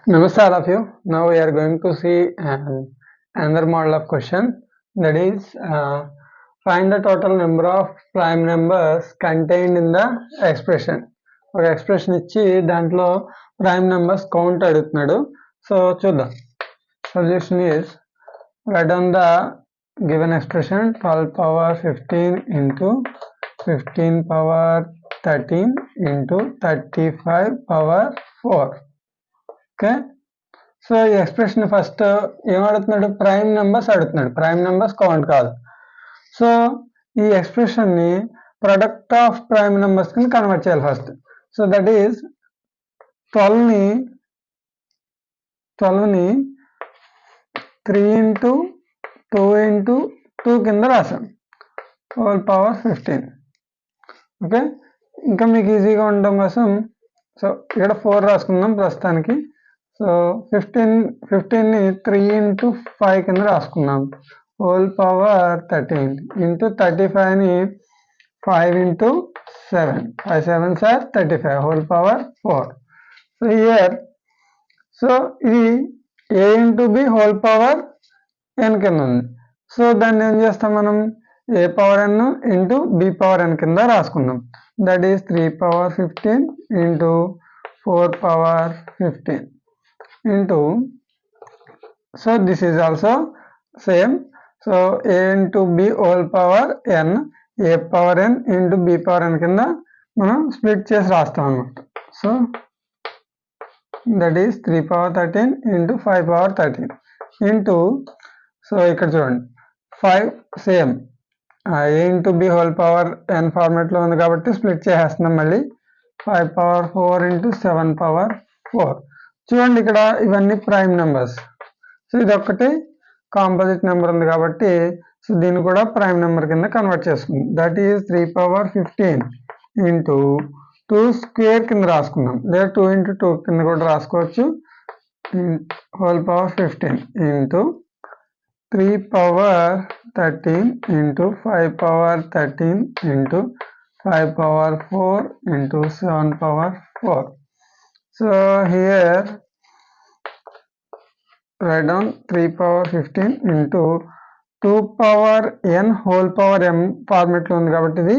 Namaste all of you. Now we are going to see another model of question, that is find the total number of prime numbers contained in the expression. ఒక expression ఇచ్చి దాంట్లో prime numbers count అడుగుతున్నాడు. So చూద్దాం. Solution is write down the given expression 12 power 15 into 15 power 13 into 35 power 4. Okay, so ఈ expression first ఏం అడుగుతున్నాడు? Prime numbers అడుగుతున్నాడు, prime numbers count కాదు. సో ఈ ఎక్స్ప్రెషన్ని ప్రొడక్ట్ ఆఫ్ ప్రైమ్ నెంబర్స్ కింద కన్వర్ట్ చేయాలి ఫస్ట్. సో దట్ ఈస్ 12ని 3 into 2 into 2 కింద రాసాం, హోల్ పవర్ 15. ఓకే, ఇంకా మీకు ఈజీగా ఉండడం కోసం సో ఇక్కడ 4 రాసుకుందాం ప్రస్తుతానికి. సో 15ని 3 into 5 కింద రాసుకున్నాం, హోల్ పవర్ 13 ఇంటూ 35ని 5 into 7, 5 7s are 35, whole power 4. So here so ఇది a into b whole power n కింద ఉంది. సో దాన్ని ఏం చేస్తాం మనం? a power n into b power n కింద రాసుకుందాం. That is 3 power 15 into 4 power 15 into, so this is also same. So a into b whole power n, a power n into b power n కింద మనం split చేసి రాస్తాం అన్నమాట. So that is 3 power 13 into 5 power 13 into, so ఇక్కడ చూడండి 5 same a into b whole power n ఫార్మేట్లో ఉంది కాబట్టి split చేసేస్తున్నాం మళ్ళీ. 5 power 4 into 7 power 4. చూడండి ఇక్కడ ఇవన్నీ ప్రైమ్ నెంబర్స్. సో ఇది ఒక్కటి కాంపోజిట్ నెంబర్ ఉంది కాబట్టి సో దీన్ని కూడా ప్రైమ్ నెంబర్ కింద కన్వర్ట్ చేసుకుందాం. That is 3 power 15 into 2 square కింద రాసుకున్నాం, లేదా 2 into 2 కింద కూడా రాసుకోవచ్చు, whole power 15 into 3 power 13 into 5 power 13 into 5 power 4 into 7 power 4. So here write down 3 power 15 into 2 power n whole power m format లో ఉంది కాబట్టి ఇది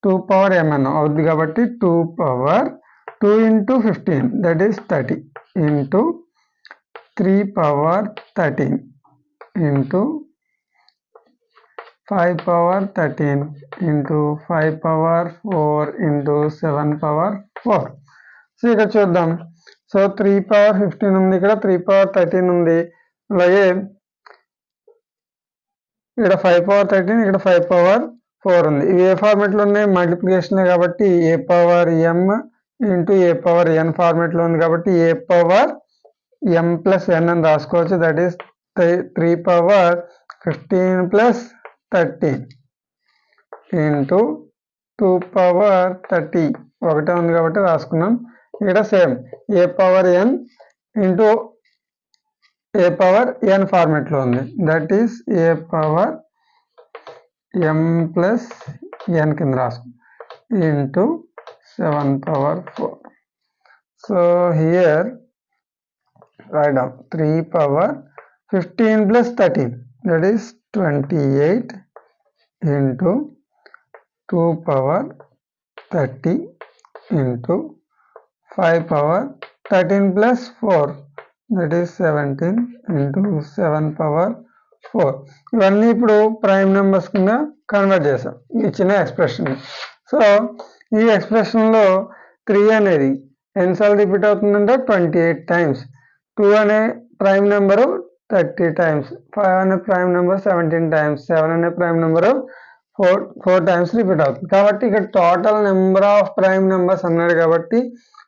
2 power mn అవుతుంది కాబట్టి 2 power 2 into 15 that is 30 into 3 power 13 into 5 power 13 into 5 power 4 into 7 power 4. So ఇక్కడ చూద్దాం. So 3 power 15 ఉంది, ఇక్కడ 3 power 13 ఉంది, అలాగే ఇక్కడ 5 power 13, ఇక్కడ 5 power 4 ఉంది. ఇవి ఏ ఫార్మేట్లో ఉన్నాయి? మల్టిప్లికేషన్ కాబట్టి ఏ పవర్ m ఇంటూ ఏ పవర్ n ఫార్మేట్లో ఉంది కాబట్టి ఏ పవర్ m ప్లస్ n అని రాసుకోవచ్చు. That is 3 power 15 plus 13 into 2 power 30 ఒకటే ఉంది కాబట్టి రాసుకున్నాం. ఇక్కడ సేమ్ ఏ పవర్ n ఇంటూ ఏ పవర్ n ఫార్మేట్లో ఉంది, that is a power m plus n కింద రాసుకున్నాం into 7 power 4. So here right down 3 power 15 plus 13 that is 28 into 2 power 30 into 5 power 13 plus 4 that is 17 into 7 power 4. ఇవన్నీ ఇప్పుడు prime numbers కింద convert చేసాం ఇచ్చిన expression. So ఈ ఎక్స్ప్రెషన్లో 3 అనేది ఎన్నిసార్లు రిపీట్ అవుతుందంటే 28 times, 2 అనే ప్రైమ్ నెంబరు 30 times, 5 అనే ప్రైమ్ నెంబర్ 17 times, 7 అనే ప్రైమ్ నెంబరు 4 times రిపీట్ అవుతుంది. కాబట్టి ఇక్కడ total number of prime numbers అన్నాడు కాబట్టి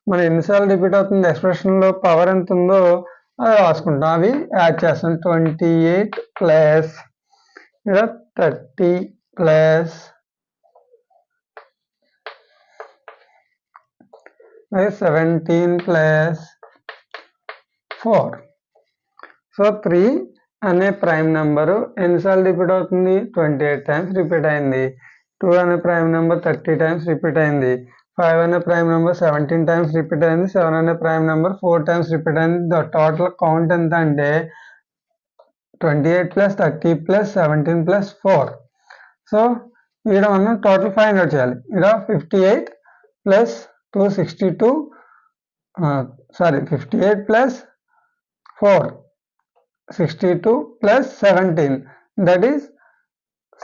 మనం ఎన్నిసార్లు రిపీట్ అవుతుంది ఎక్స్ప్రెషన్లో పవర్ ఎంత ఉందో అది రాసుకుంటాం, అవి యాడ్ చేస్తాం. 28 ప్లస్ 30 ప్లస్ 17 ప్లస్ 4. సో 3 అనే ప్రైమ్ నెంబరు ఎన్నిసార్లు రిపీట్ అవుతుంది? 28 times రిపీట్ అయింది. 2 అనే ప్రైమ్ నెంబర్ 30 times రిపీట్ అయింది. 5 అనే ప్రైమ్ నెంబర్ 17 టైమ్స్ రిపీట్ అయింది, 7 అనే ప్రైమ్ నెంబర్ 4 టైమ్స్ రిపీట్ అయింది. టోటల్ కౌంట్ ఎంత అంటే 28 ప్లస్ 30 ప్లస్ 17 ప్లస్ 4. సో ఇక్కడ మనం టోటల్ 500 చేయాలి. ఇక్కడ 58 plus 262 58 plus 4 62 plus 17, that is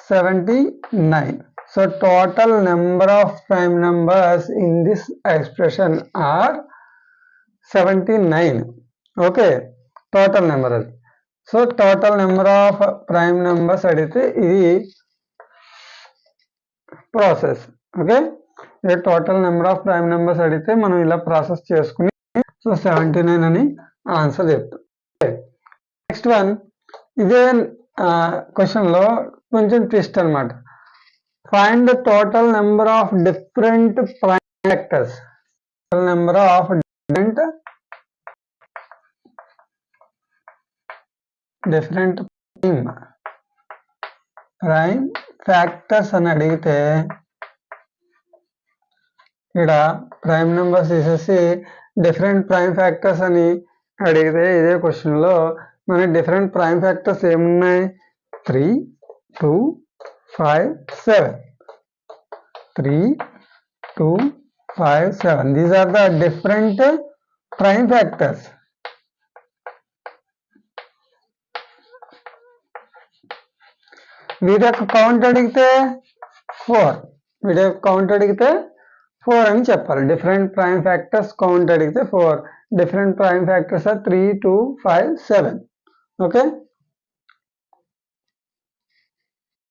79. So total number of prime numbers in this expression are 79. Okay, total number. So total number of prime numbers adite idi process. Okay, the total number of prime numbers adite మనం ఇలా process చేసుకుని so 79 అని answer చెప్తాం. Next one, ఇదే క్వశ్చన్లో కొంచెం twist అనమాట. Find the total number of different prime factors. Number of different prime factors అని అడిగితే ఇక్కడ ప్రైమ్ నెంబర్స్ తీసేసి డిఫరెంట్ ప్రైమ్ ఫ్యాక్టర్స్ అని అడిగితే ఇదే క్వశ్చన్లో మన డిఫరెంట్ ప్రైమ్ ఫ్యాక్టర్స్ ఏమున్నాయి? 3, 2, 5, 7. 3, 2, 5, 7. These are the different prime factors. వీటి యొక్క కౌంట్ అడిగితే 4. వీటి యొక్క కౌంట్ అడిగితే 4 అని చెప్పాలి. డిఫరెంట్ ప్రైమ్ ఫ్యాక్టర్స్ కౌంట్ అడిగితే 4. Different prime factors are 3, 2, 5, 7. Okay.